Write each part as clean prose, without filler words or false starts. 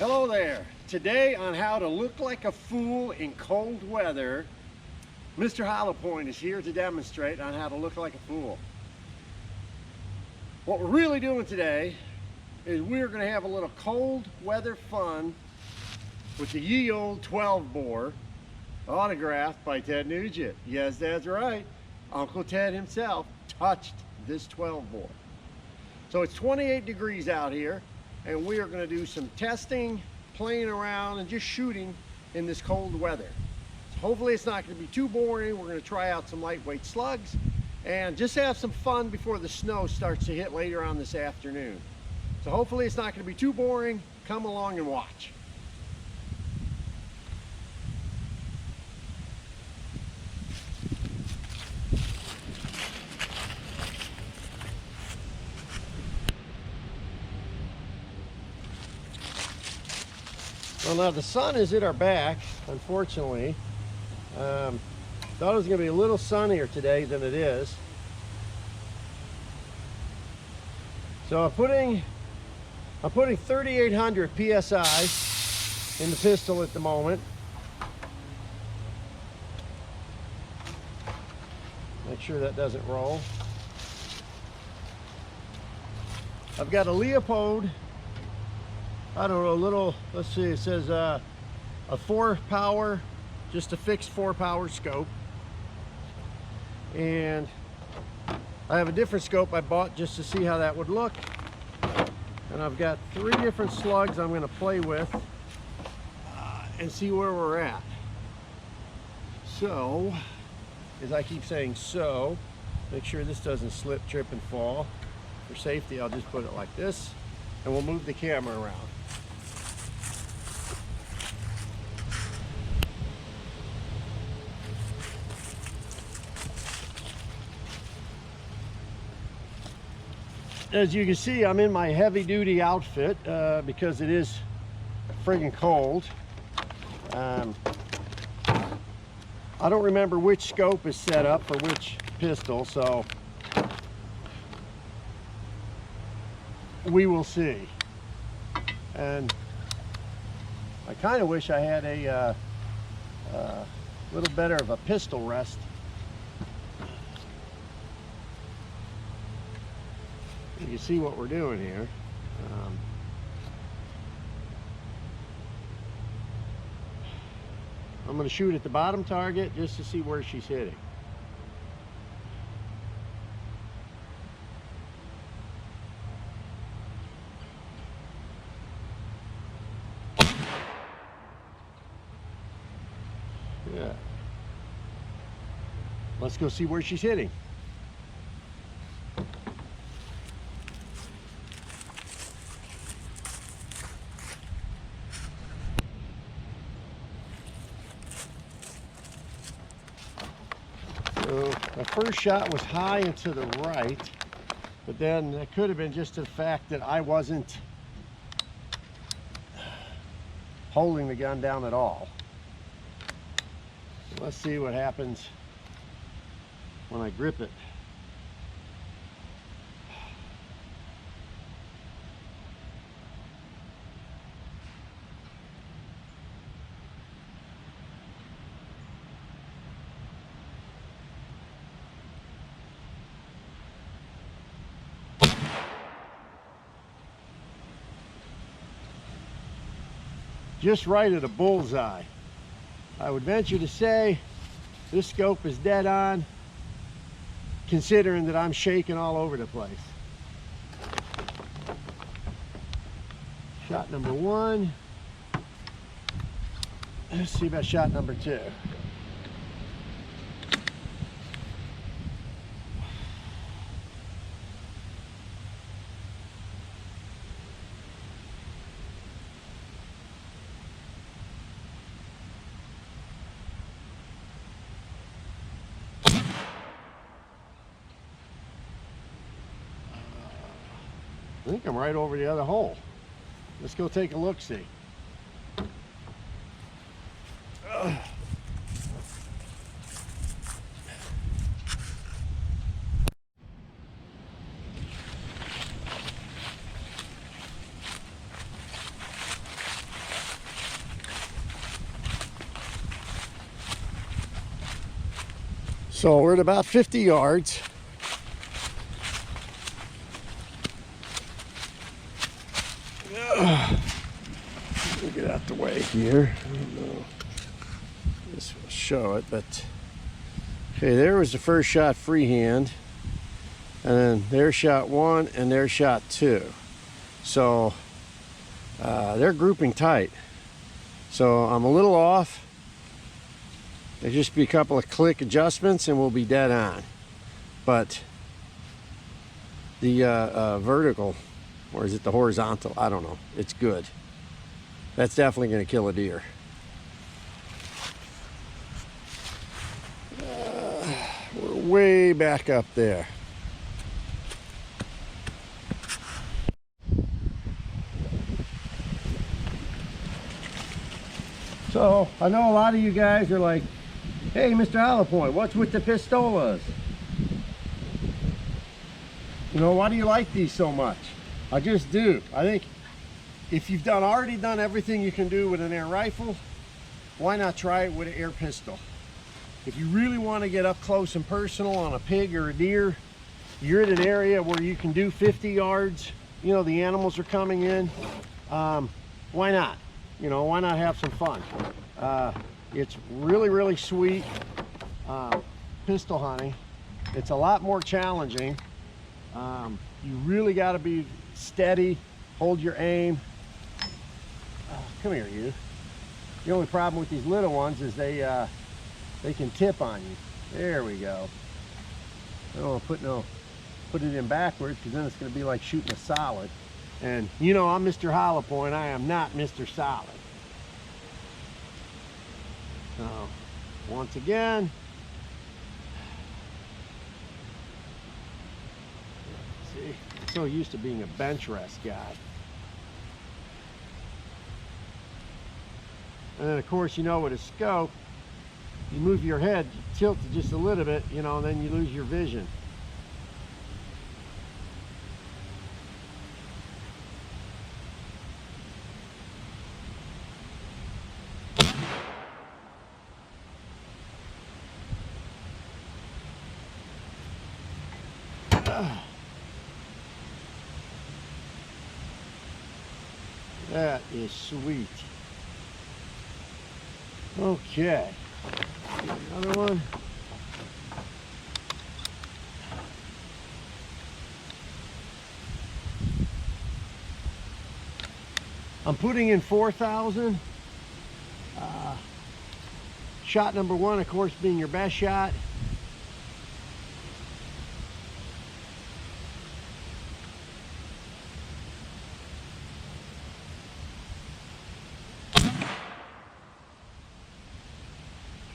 Hello there. Today on how to look like a fool in cold weather, Mr. Hollow Point is here to demonstrate on how to look like a fool. What we're really doing today is we're going to have a little cold weather fun with the ye old 12 bore autographed by Ted Nugent. Yes, that's right. Uncle Ted himself touched this 12 bore. So it's 28 degrees out here, and we are going to do some testing, playing around, and just shooting in this cold weather. So hopefully it's not going to be too boring. We're going to try out some lightweight slugs and just have some fun before the snow starts to hit later on this afternoon. So hopefully it's not going to be too boring. Come along and watch. Well, now the sun is at our back, unfortunately. Thought it was going to be a little sunnier today than it is. So I'm putting 3,800 PSI in the pistol at the moment. Make sure that doesn't roll. I've got a Leopold, I don't know, a little, let's see, it says a 4-power, just a fixed 4-power scope. And I have a different scope I bought just to see how that would look. And I've got 3 different slugs I'm going to play with and see where we're at. So, as I keep saying, so, make sure this doesn't slip, trip, and fall. For safety, I'll just put it like this, and we'll move the camera around. As you can see, I'm in my heavy-duty outfit because it is friggin' cold. I don't remember which scope is set up for which pistol, so we will see. And I kind of wish I had a little better of a pistol rest. You see what we're doing here. I'm going to shoot at the bottom target just to see where she's hitting. Yeah. Let's go see where she's hitting. So the first shot was high and to the right, but then it could have been just the fact that I wasn't holding the gun down at all. So let's see what happens when I grip it. Just right at a bullseye. I would venture to say this scope is dead on, considering that I'm shaking all over the place. Shot number 1. Let's see about shot number 2. I think I'm right over the other hole. Let's go take a look-see. So we're at about 50 yards. Let me get out the way here. I don't know. This will show it, but okay, there was the first shot freehand, and then there's shot 1 and there's shot 2. So they're grouping tight. So I'm a little off. There'll just be a couple of click adjustments and we'll be dead on. But the vertical, or is it the horizontal? I don't know. It's good. That's definitely going to kill a deer. We're way back up there. So I know a lot of you guys are like, hey, Mr. Hollow Point, what's with the pistolas? You know, why do you like these so much? I just do. I think if you've already done everything you can do with an air rifle, why not try it with an air pistol? If you really want to get up close and personal on a pig or a deer, you're in an area where you can do 50 yards, you know, the animals are coming in, why not? You know, why not have some fun? It's really, really sweet pistol hunting. It's a lot more challenging. You really got to be steady, hold your aim. Come here, you. The only problem with these little ones is they can tip on you. There we go. I don't want to put it in backwards, because then it's going to be like shooting a solid. And you know, I'm Mr. Hollow Point. I am not Mr. Solid. So once again, see, I'm so used to being a bench rest guy. And then of course, you know, with a scope, you move your head, you tilt it just a little bit, you know, and then you lose your vision. That is sweet. Okay, another one. I'm putting in 4,000. Shot number 1, of course, being your best shot.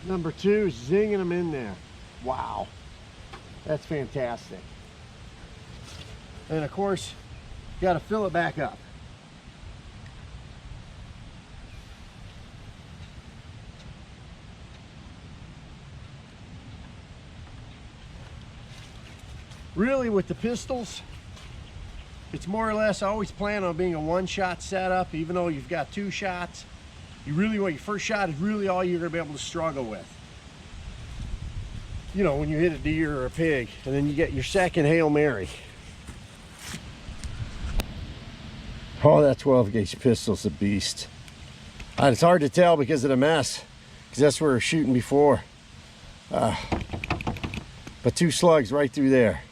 Number 2 is zinging them in there. Wow, that's fantastic. And of course, you got to fill it back up. Really, with the pistols, it's more or less always plan on being a one-shot setup, even though you've got 2 shots. You really, your first shot is really all you're going to be able to struggle with. You know, when you hit a deer or a pig, and then you get your second Hail Mary. Oh, that 12 gauge pistol's a beast. And it's hard to tell because of the mess, because that's where we're shooting before. But 2 slugs right through there.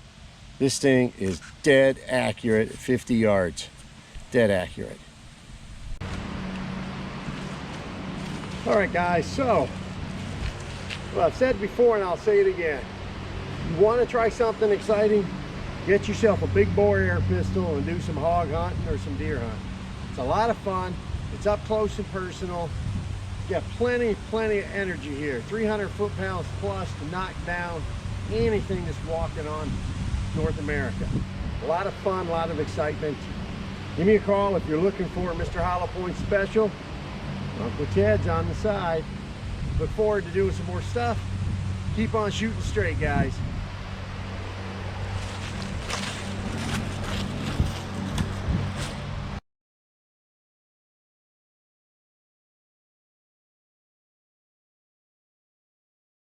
This thing is dead accurate at 50 yards. Dead accurate. All right, guys, so well, I've said before and I'll say it again. You want to try something exciting? Get yourself a big Boar Air Pistol and do some hog hunting or some deer hunting. It's a lot of fun. It's up close and personal. You got plenty of energy here. 300 foot-pounds plus to knock down anything that's walking on North America. A lot of fun, a lot of excitement. Give me a call if you're looking for a Mr. Hollow Point special. Uncle Ted's on the side. Look forward to doing some more stuff. Keep on shooting straight, guys.